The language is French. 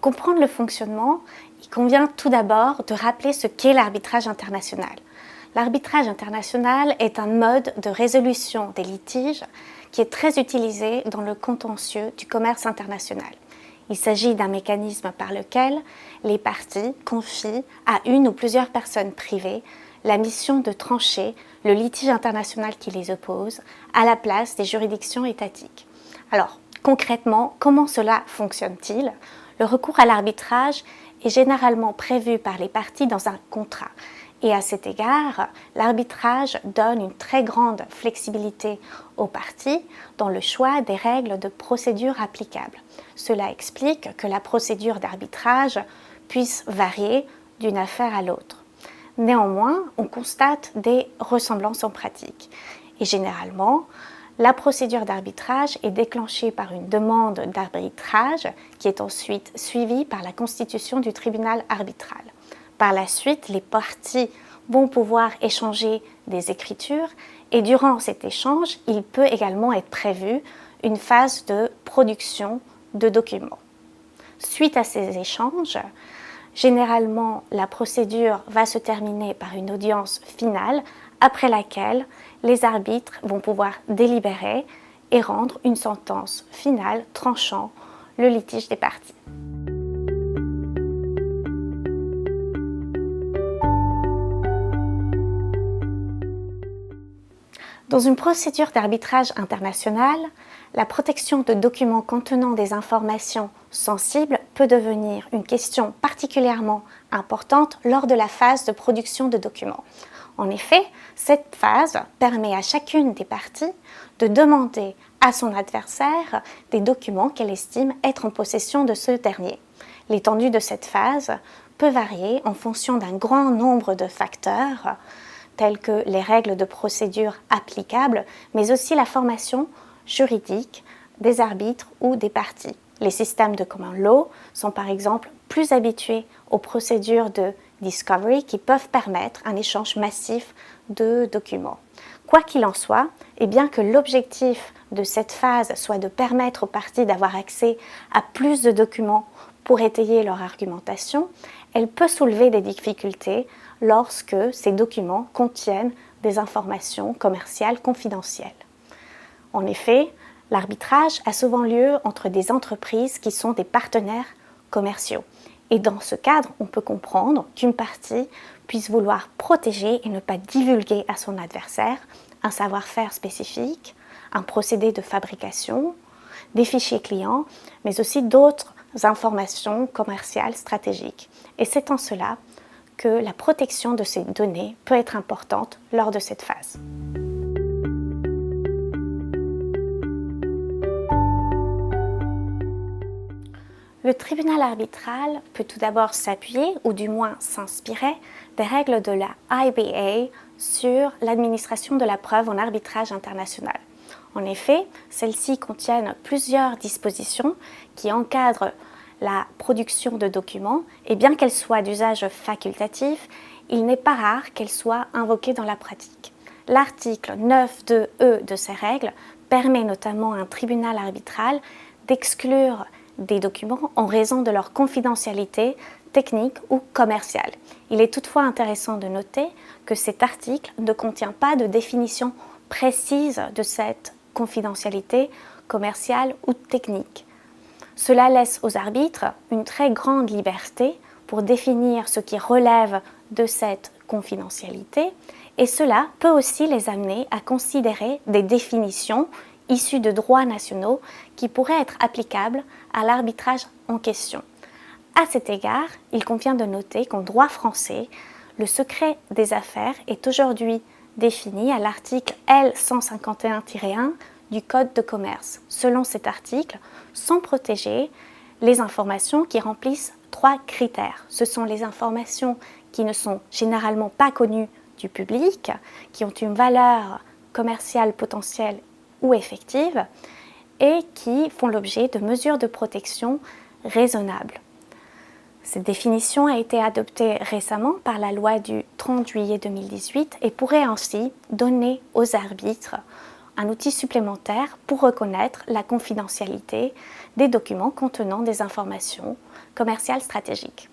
Pour comprendre le fonctionnement, il convient tout d'abord de rappeler ce qu'est l'arbitrage international. L'arbitrage international est un mode de résolution des litiges qui est très utilisé dans le contentieux du commerce international. Il s'agit d'un mécanisme par lequel les parties confient à une ou plusieurs personnes privées la mission de trancher le litige international qui les oppose à la place des juridictions étatiques. Alors, concrètement, comment cela fonctionne-t-il? Le recours à l'arbitrage est généralement prévu par les parties dans un contrat. Et à cet égard, l'arbitrage donne une très grande flexibilité aux parties dans le choix des règles de procédure applicables. Cela explique que la procédure d'arbitrage puisse varier d'une affaire à l'autre. Néanmoins, on constate des ressemblances en pratique. Et généralement, la procédure d'arbitrage est déclenchée par une demande d'arbitrage qui est ensuite suivie par la constitution du tribunal arbitral. Par la suite, les parties vont pouvoir échanger des écritures et durant cet échange, il peut également être prévu une phase de production de documents. Suite à ces échanges, généralement, la procédure va se terminer par une audience finale après laquelle les arbitres vont pouvoir délibérer et rendre une sentence finale tranchant le litige des parties. Dans une procédure d'arbitrage international, la protection de documents contenant des informations sensibles peut devenir une question particulièrement importante lors de la phase de production de documents. En effet, cette phase permet à chacune des parties de demander à son adversaire des documents qu'elle estime être en possession de ce dernier. L'étendue de cette phase peut varier en fonction d'un grand nombre de facteurs, tels que les règles de procédure applicables, mais aussi la formation juridique des arbitres ou des parties. Les systèmes de common law sont par exemple plus habitués aux procédures de discovery qui peuvent permettre un échange massif de documents. Quoi qu'il en soit, et bien que l'objectif de cette phase soit de permettre aux parties d'avoir accès à plus de documents pour étayer leur argumentation, elle peut soulever des difficultés lorsque ces documents contiennent des informations commerciales confidentielles. En effet, l'arbitrage a souvent lieu entre des entreprises qui sont des partenaires commerciaux. Et dans ce cadre, on peut comprendre qu'une partie puisse vouloir protéger et ne pas divulguer à son adversaire un savoir-faire spécifique, un procédé de fabrication, des fichiers clients, mais aussi d'autres informations commerciales stratégiques. Et c'est en cela que la protection de ces données peut être importante lors de cette phase. Le tribunal arbitral peut tout d'abord s'appuyer, ou du moins s'inspirer, des règles de la IBA sur l'administration de la preuve en arbitrage international. En effet, celles-ci contiennent plusieurs dispositions qui encadrent la production de documents, et bien qu'elles soient d'usage facultatif, il n'est pas rare qu'elles soient invoquées dans la pratique. L'article 9.2e de ces règles permet notamment à un tribunal arbitral d'exclure des documents en raison de leur confidentialité technique ou commerciale. Il est toutefois intéressant de noter que cet article ne contient pas de définition précise de cette confidentialité commerciale ou technique. Cela laisse aux arbitres une très grande liberté pour définir ce qui relève de cette confidentialité et cela peut aussi les amener à considérer des définitions issues de droits nationaux qui pourraient être applicables à l'arbitrage en question. À cet égard, il convient de noter qu'en droit français, le secret des affaires est aujourd'hui défini à l'article L151-1 du Code de commerce. Selon cet article, sont protégées les informations qui remplissent 3 critères. Ce sont les informations qui ne sont généralement pas connues du public, qui ont une valeur commerciale potentielle ou effective et qui font l'objet de mesures de protection raisonnables. Cette définition a été adoptée récemment par la loi du 30 juillet 2018 et pourrait ainsi donner aux arbitres un outil supplémentaire pour reconnaître la confidentialité des documents contenant des informations commerciales stratégiques.